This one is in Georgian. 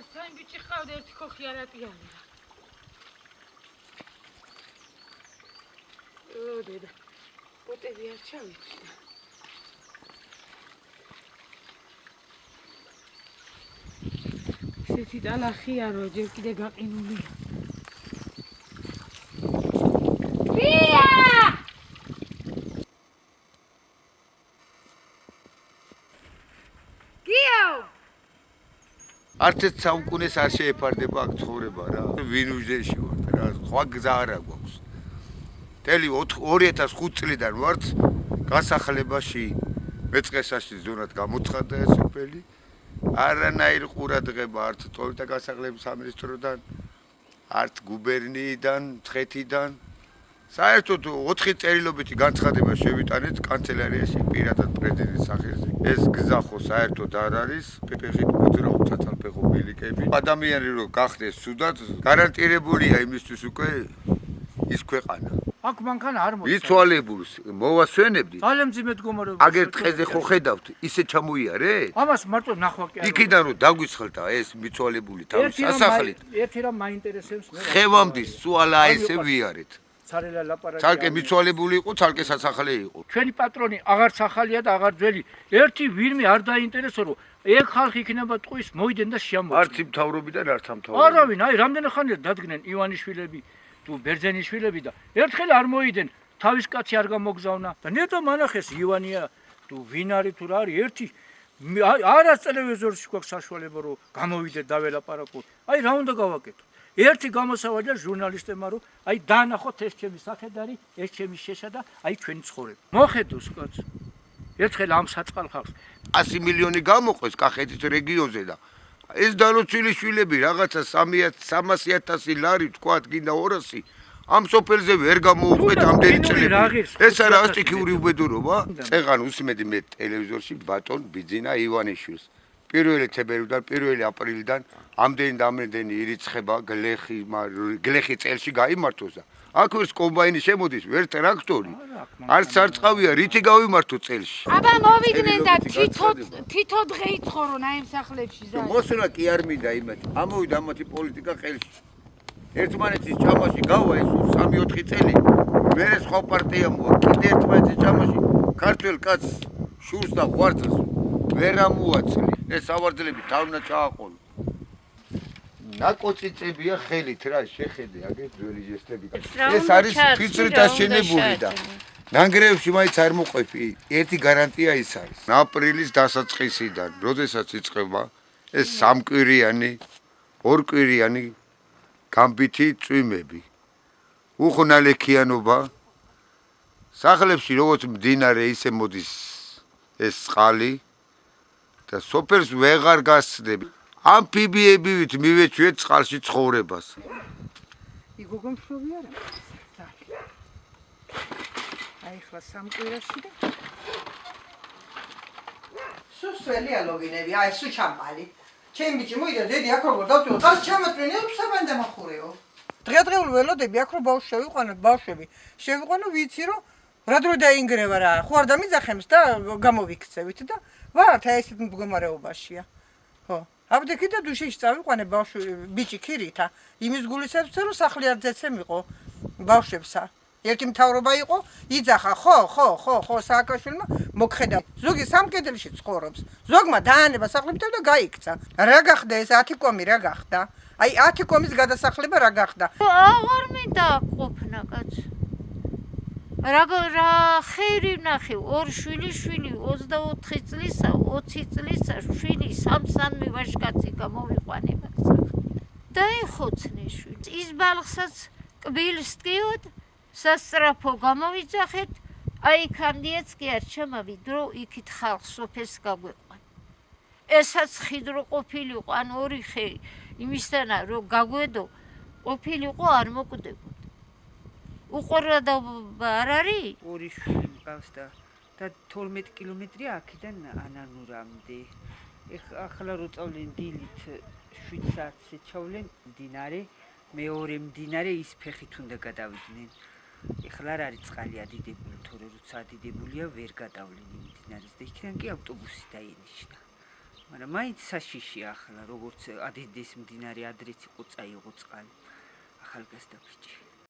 სამი ბიჭი ყავდა, ერთი ხოხი არ ატიანია. დედა, პოტები არ ჩავიცდა. ისეთი ტალახია, რომ ჯერ კიდე გაყინულია. ვია! არც ერთ საუკუნეს არ შეეფარდება აქ ცხოვრება რა. ვინ უჯრედში ვართ რა, სხვა გზა არ აქვს. მთელი 2005 წლიდან ვართ გასახლებაში, მეწყესაში ზონად გამოცხადდა ეს სოფელი. არანაირ ყურადღება არც ტოლთა გასახლების სამინისტროდან, არც გუბერნიიდან, მცხეთიდან. საერთოდ 4 წერილობითი განცხადება შევიტანეთ კანცელარიაში პირადად პრეზიდენტის სახელზე. ეს გზა ხო საერთოდ არ არის, ფეხით მოძრაობ საცალფეხო ბილიკები. ადამიანი რო გახდეს სუდად, გარანტირებულია იმისთვის უკვე ის ქვეყანა. აქ მანქანა არ მოიწევს. იცვალებულს მოვასვენებდი. ძალიან მძიმე მდგომარეობა. აგერ ტყეზე ხო ხედავთ, ისე ჩამოიარე? ამას მარტო ნახვა კი არ. იქიდან რომ დაგვისხლდა ეს მიცვალებული თავის სასახლით. ერთი რამ მაინტერესებს მე. ხევამდის სუალა ესე ვიარეთ. ცარელა ლაპარაკი. ცალკე მიცვალებული იყო, ცალკე სასახლე იყო. ჩვენი პატრონი აღარ სახალია და აღარ ძველი. ერთი ვირმე არ დაინტერესო რომ ეგ ხალხი იქნება ტყვის მოიდენ და შეამოწმენ. არც მთავრობიდან არც ამთავრობიდან. არავინ, აი რამდენი ხანია დადგნენ ივანიშვილები თუ ბერძენიშვილები და ერთხელ არ მოიდენ, თავის კაცი არ გამოგზავნა. და ნეტო მანახეს ივანია თუ ვინ არის თუ რა არის, ერთი არა ტელევიზორში გვაქვს საშუალება რომ გამოვიდეთ და ველაპარაკოთ. აი რა უნდა გავაკეთო? ერთი გამოსავალია ჟურნალისტებმა რომ აი დაანახოთ ეს ჩემი სახედარი, ეს ჩემი შეშა და აი ჩვენი ცხოვრება. მოხედოს კაც. ერთხელ ამ საწყალ ხალხს 100 მილიონი გამოყვეს კახეთის რეგიონზე და ეს დანოცილი შვილები რაღაცა 300.000 ლარი თქვათ გინდა 200 ამ სოფელზე ვერ გამოუყვეთ ამდენი წლები. ეს არა სტიქიური უბედურობა? წეღან უსმედი მე ტელევიზორში ბატონ ბიძინა ივანიშვილს. 1 თებერვლიდან 1 აპრილიდან ამდენი ირიცხება გლეხი წელში გაიმართოს და აქ ვერც კომბაინი შემოდის, ვერც ტრაქტორი. არც სარწყავია, რითი გავიმართო წელში. აბა მოვიდნენ და თითო დღე იცხოვრონ აი ამ სახლებში ზარი. მოსვლა კი არ მინდა იმათ. ამოვიდა ამათი პოლიტიკა ხელში. ერთმანეთის ჭამაში გავა ეს 3-4 წელი. მერე სხვა პარტია მოვა. კიდე ერთმანეთის ჭამაში ქართველ კაცს შურს და ღვარდას ვერ ამოაწლი. ეს ავარდლები თავნა ჩააყოლო. ნაკოწიწებია ხელით რა შეხედე აგერ ძველი ჟესტები. ეს არის ფიცრით აშენებული და ნანგრევში მაინც არ მოყვები. ერთი გარანტია ის არის. აპრილის დასაწყისიდან, როდესაც იწყება ეს 3 კვირიანი, 2 კვირიანი გამბითი წვიმები. უხნალექიანობა სახლებში როგორც მდინარე ისე მოდის ეს წყალი და სოფელს ვეღარ გასცდები. ამფიბიებივით მივეჩვიეთ წყალში ცხოვრებას. იგოგო მშობი არა? აი ხლა 3 კვირაში და სუსველი ალოვინები, აი სუ ჩამბალი. ჩემი ბიჭი მოიდა დედი აქ როგორ დავწვევ, და ჩამოწვენე უსაბანდა მახურეო. დღეადღეული ველოდები აქ რომ ბავშვი შევიყვანოთ, ბავშვები. შევიყვანო ვიცი რომ რა დრო დაინგრევა რა. ხო არ დამიძახემს და გამოვიქცევით და ვართ აი ესეთ მდგომარეობაშია. ხო. აბდექი და დუშეში წავიყვანე ბავშვი ბიჭი ქირითა. იმის გულისებს რომ სახლი არ ძეცემიყო ბავშვებსა. ერთი მთავრობა იყო, იძახა, ხო, სააკაშვილმა მოგხედა. ზოგი სამკედელში ცხოვრობს. ზოგმა დაანება სახლები და გაიქცა. რა გახდა ეს 10 კომი რა გახდა? აი 10 კომის გადასახლება რა გახდა? აღარ მინდა ყოფნა კაც. რა ხერი ვნახე, 2 შვილი 24 წლისა, 20 წლისა შვილი, სამ-სამი ვაჟკაცი გამოვიყვანება სახლი. დაიხოცნე შვილი. ის ბალხსაც კბილს ტკიოდ სასწრაფო გამოვიძახეთ, აი იქამდეც კი არ ჩამავიდრო, იქით ხალხ სოფელს გაგვეყვან. ესაც ხიდრო ყოფილიყო, ან 2 ხე იმისთანა რომ გაგვედო, ყოფილიყო არ მოკვდებოდა. უყურადობა არ არის? 2 შვილი მყავს და 12 კილომეტრია აქედან ანანურამდე. ახლა რო წავლენ დილით 7 საათზე ჩავლენ მდინარე, მეორე მდინარე ის ფეხით უნდა გადავიდნენ. ეხლა არ არის წყალი ადიდებული, თორე როცა ადიდებულია ვერ გადავლენ იმ მდინარეს და იქიდან კი ავტობუსი დაინიშნა. მაგრამ მაინც საშიშია ახლა, როგორც ადიდის მდინარე ადრეც იყო წაიღო წყალი. ახალგაზრდა ბიჭი.